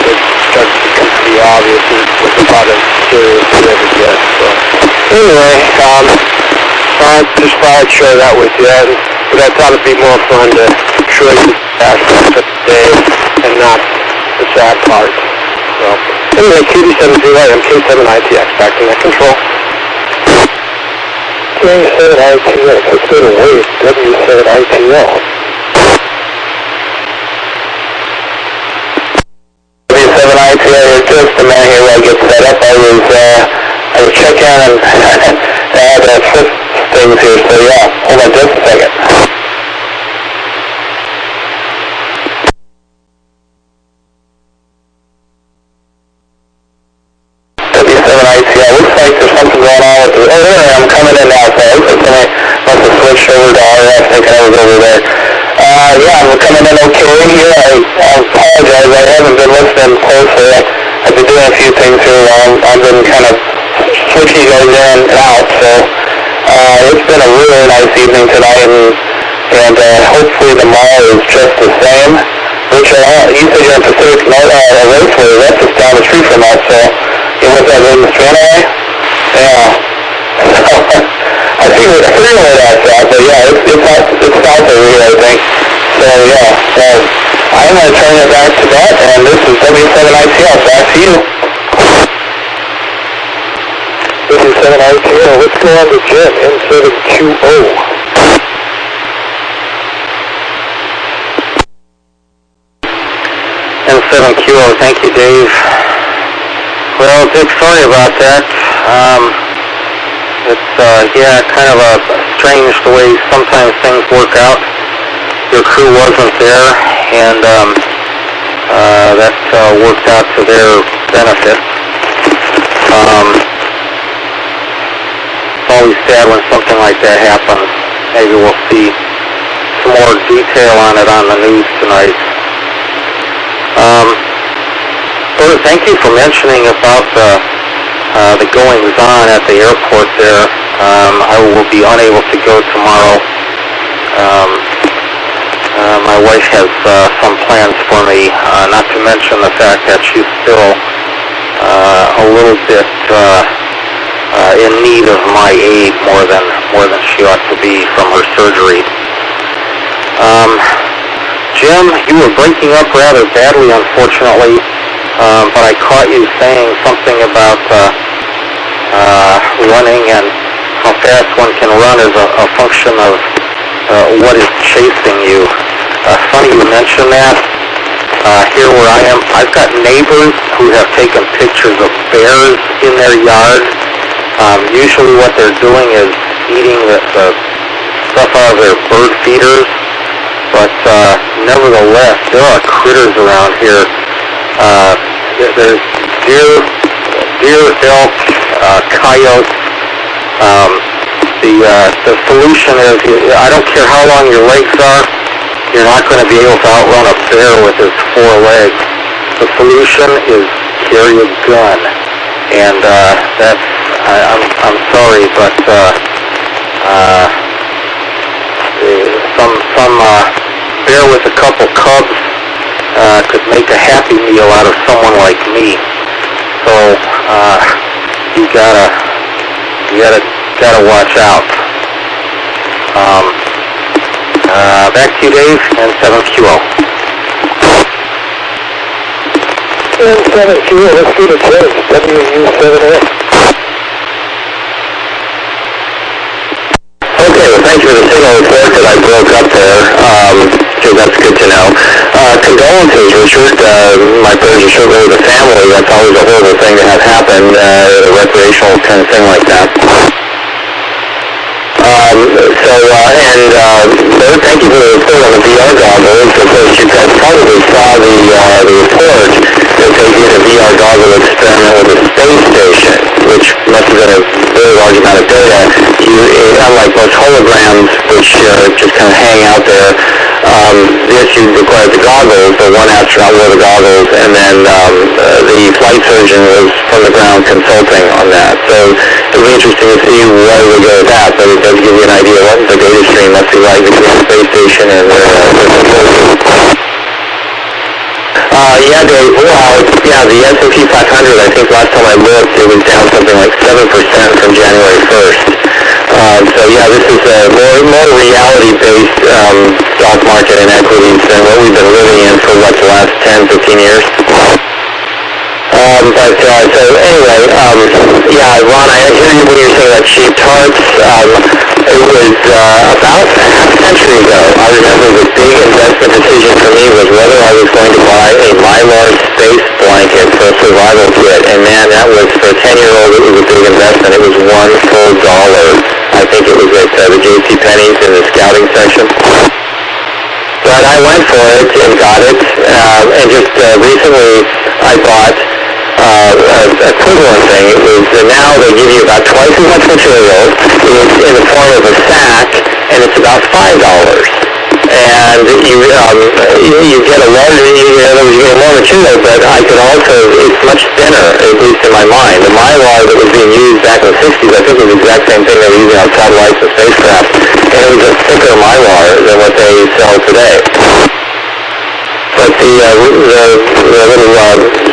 it started to become pretty obvious it was about as serious as it ever gets. So, anyway, I just thought I'd share that with you, but I thought it'd be more fun to show you the aspects of the day and not the sad part. So, anyway, KD7ZY, K7ITX, back to net control. K7ITX, let's go to Wave, W7ITL. W7ITL, just a minute here while I get set up. I was checking and I had to flip things here, so yeah, hold on just a second. W7ATS, yeah, looks like there's something going on with the, oh, there I am, coming in now, so it looks like somebody must have switched over to RF, thinking I was over there. Yeah, I'm coming in okay here. I apologize, I haven't been listening closely. I've been doing a few things here while I've been kind of switching you guys in and out, so it's been a really nice evening tonight, and hopefully tomorrow is just the same. Rachel, you said you're in Pacific Raceway, that's just down the street from us, so you went that in the Stranaway? Yeah. I forget where that's at, but yeah, it's south over here, I think. So yeah, so I'm going to turn it back to that, and this is W7ATS. Back to you. W7ATS, let's go on to Jim, N7QO. N7QO, thank you, Dave. Well, Dick, sorry about that. It's, yeah, kind of a strange the way sometimes things work out. Your crew wasn't there, and that worked out to their benefit. It's always sad when something like that happens. Maybe we'll see some more detail on it on the news tonight. Thank you for mentioning about the goings-on at the airport there. I will be unable to go tomorrow. My wife has some plans for me, not to mention the fact that she's still a little bit in need of my aid more than she ought to be from her surgery. Jim, you were breaking up rather badly, unfortunately, but I caught you saying something about running and how fast one can run is a function of what is chasing you. Funny you mention that. Here where I am, I've got neighbors who have taken pictures of bears in their yard. Usually what they're doing is eating the stuff out of their bird feeders, but nevertheless, there are critters around here. There's deer, elk, coyotes. The solution is, I don't care how long your legs are, you're not going to be able to outrun a bear with his 4 legs. The solution is carry a gun, and that's, I'm sorry, but some bear with a couple cubs could make a Happy Meal out of someone like me. So you gotta watch out. Back to you, Dave, and 7QO. N7QO, let's go to James, WU7S. Okay, well, thank you for the signal report that I broke up there, because that's good to know. Condolences, Richard. My prayers are certainly with the family. That's always a horrible thing to have happen, a recreational kind of thing like that. Thank you for the report on the VR goggles. Of course, you guys probably saw the report that they did a VR goggle experiment with a space station, which must have been a very large amount of data. Unlike most holograms, which just kind of hang out there, this you required the goggles, so one astronaut wore the goggles, and then the flight surgeon was from the ground consulting on that. So it'll be interesting to see where we go with that, but it does give you an idea what the data stream must be like between the space station and the yeah, Dave, wow, yeah, the S&P 500, I think last time I looked, it was down something like 7% from January 1st. So yeah, this is a more reality-based stock market and equities than what we've been living in for, the last 10, 15 years. So anyway, yeah, Ron, I hear you when you're saying about shaped hearts. it was about half a century ago. I remember the big investment decision for me was whether I was going to buy a Mylar space blanket for a survival kit. And man, that was, for a 10-year-old, it was a big investment. It was $1 full. I think it was at the J.C. Penney's in the scouting section. But I went for it and got it. And just recently I bought a equivalent thing. It was now they give you about twice as much material. It's in the form of a sack, and it's about $5. And you get a larger, you get more material, but I could also, it's much thinner, at least in my mind. The Mylar that was being used back in the 60s, I think it was the exact same thing they were using on satellites and spacecraft, and it was a thicker Mylar than what they sell today. But the little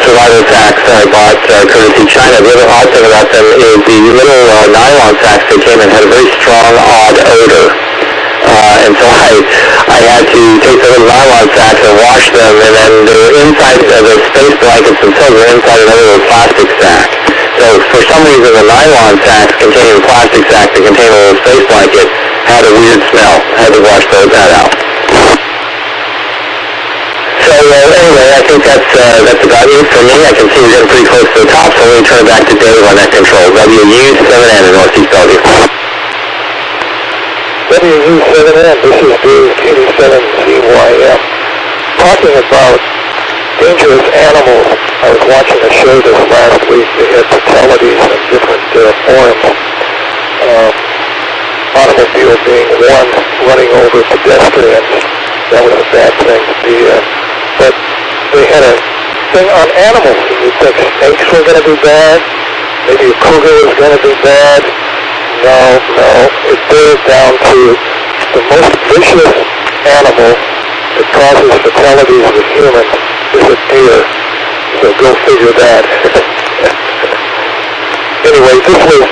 survival sacks that I bought courtesy China, the other odd thing about them is the little nylon sacks that came in had a very strong, odd odor. And so I had to take the little nylon sacks and wash them, and then they were inside, the space blankets themselves were inside another little plastic sack. So for some reason the nylon sacks containing the plastic sack that contained a little space blanket had a weird smell. I had to wash that out. So anyway, I think that's about it for me. I can see we're getting pretty close to the top, so let me turn it back to Dave on that control. WW7N in Northeast Bellevue. WW7N, this is Dave, 87CYM. Talking about dangerous animals, I was watching a show this last week. They had fatalities in different forms. Automobile being one, running over pedestrians. That was a bad thing. But they had a thing on animals. You think snakes were going to be bad? Maybe a cougar was going to be bad? No. It boils down to the most vicious animal that causes fatalities with humans is a deer. So go figure that. Anyway, this was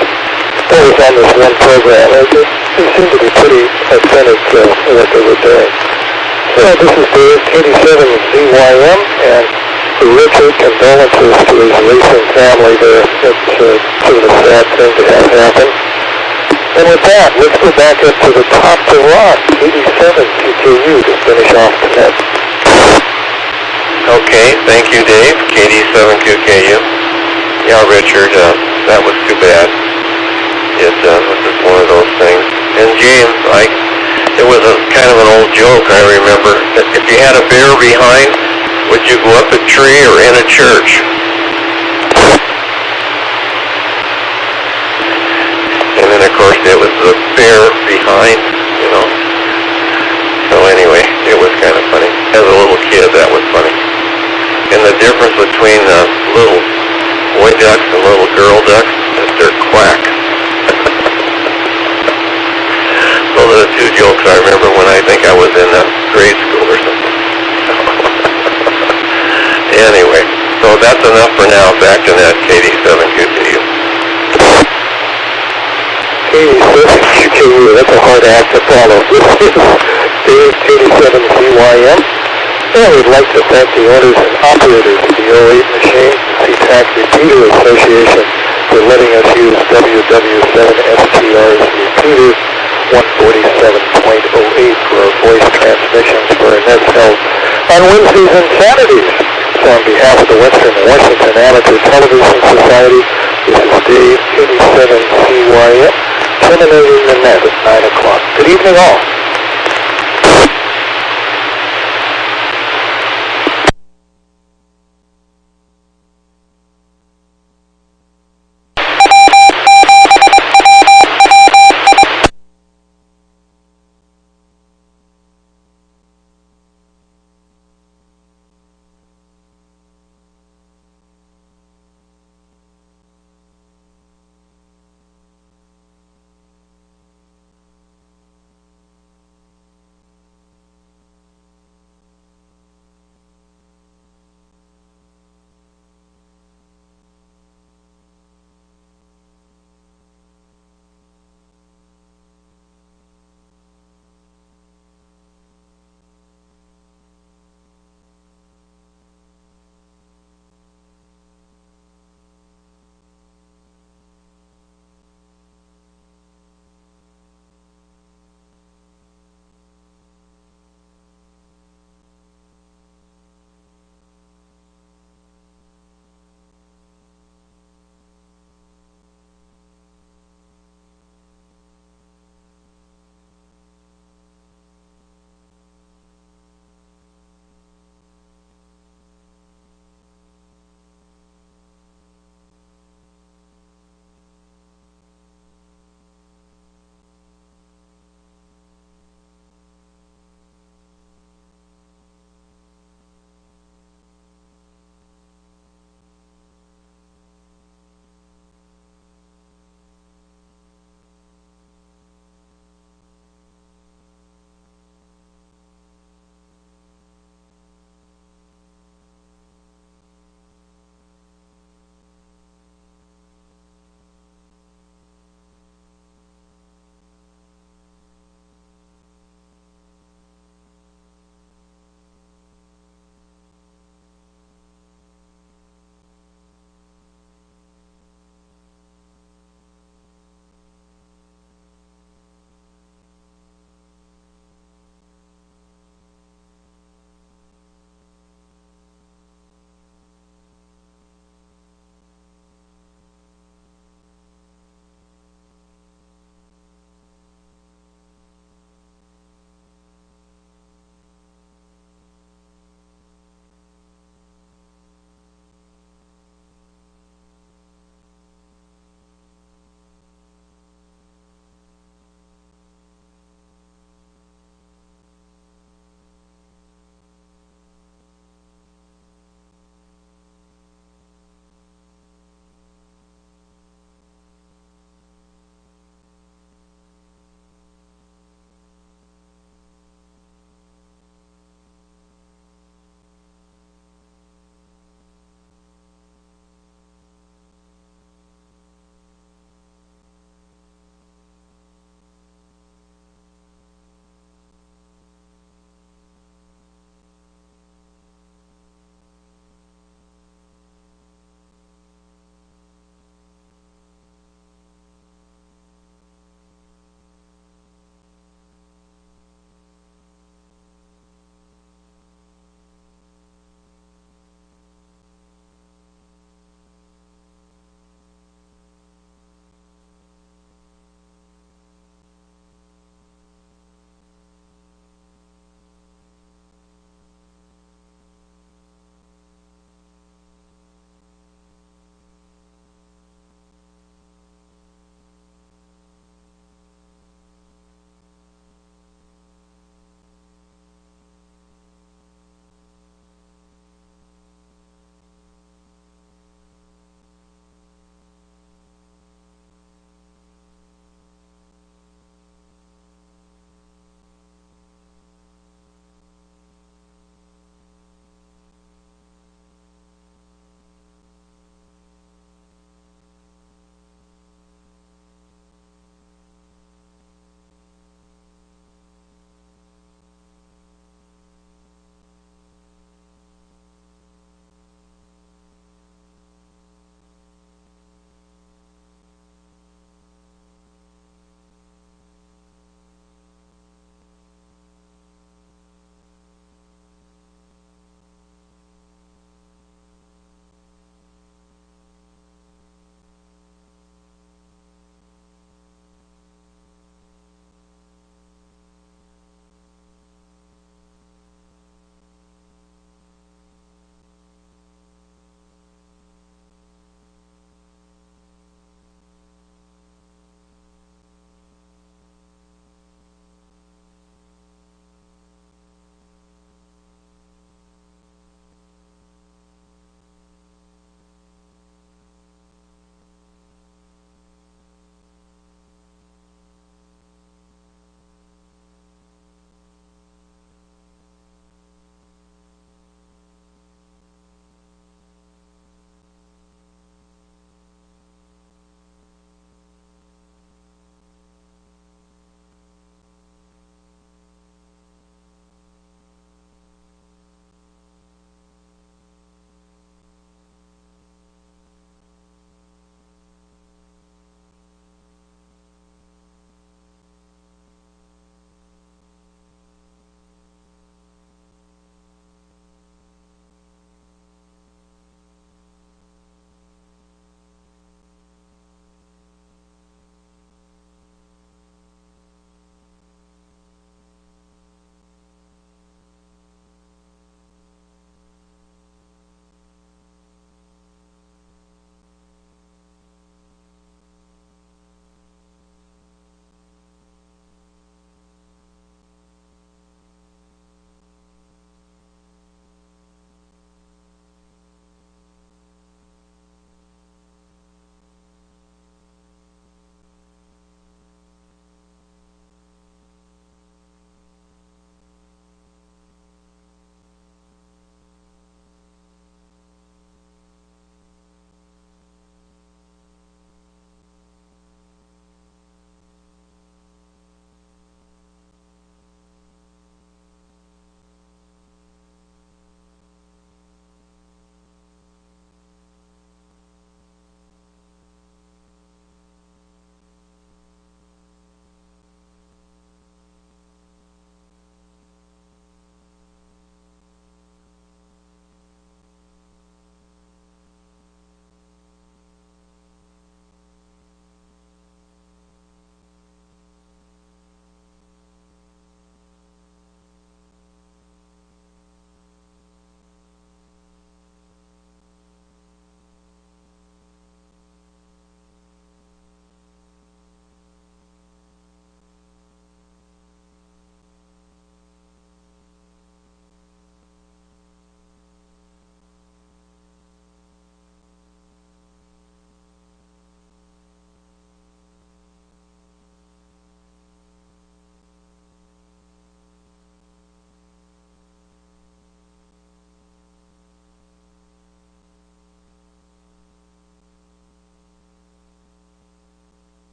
on this one program. They seemed to be pretty authentic to what they were doing. So this is Dave, 87CYM, and Richard, condolences to his racing family there. It's sort of a sad thing to have happen. And with that, let's go back up to the top to Ron, 87QKU, to finish off the net. Okay, thank you, Dave, KD7QKU. Yeah, Richard, that was too bad. It was just one of those things. And James, it was kind of an old joke, I remember. If you had a bear behind, would you go up a tree or in a church? And then, of course, it was the bear behind, you know. So anyway, it was kind of funny. As a little kid, that was funny. And the difference between little boy ducks and little girl ducks is their quacks. Those are the two jokes I remember when I think I was in grade school or something. Anyway, so that's enough for now. Back to that KD7QKU. KD7QKU, that's a hard act to follow. This is Dave, KD7CYM, and we'd like to thank the owners and operators of the 08 machine, the CTAC Repeater Association, for letting us use WW7STR's repeater 147.08 for our voice transmissions for our nets held on Wednesdays and Saturdays. So on behalf of the Western Washington Amateur Television Society, this is Dave, 87CYM, terminating the net at 9 o'clock. Good evening all.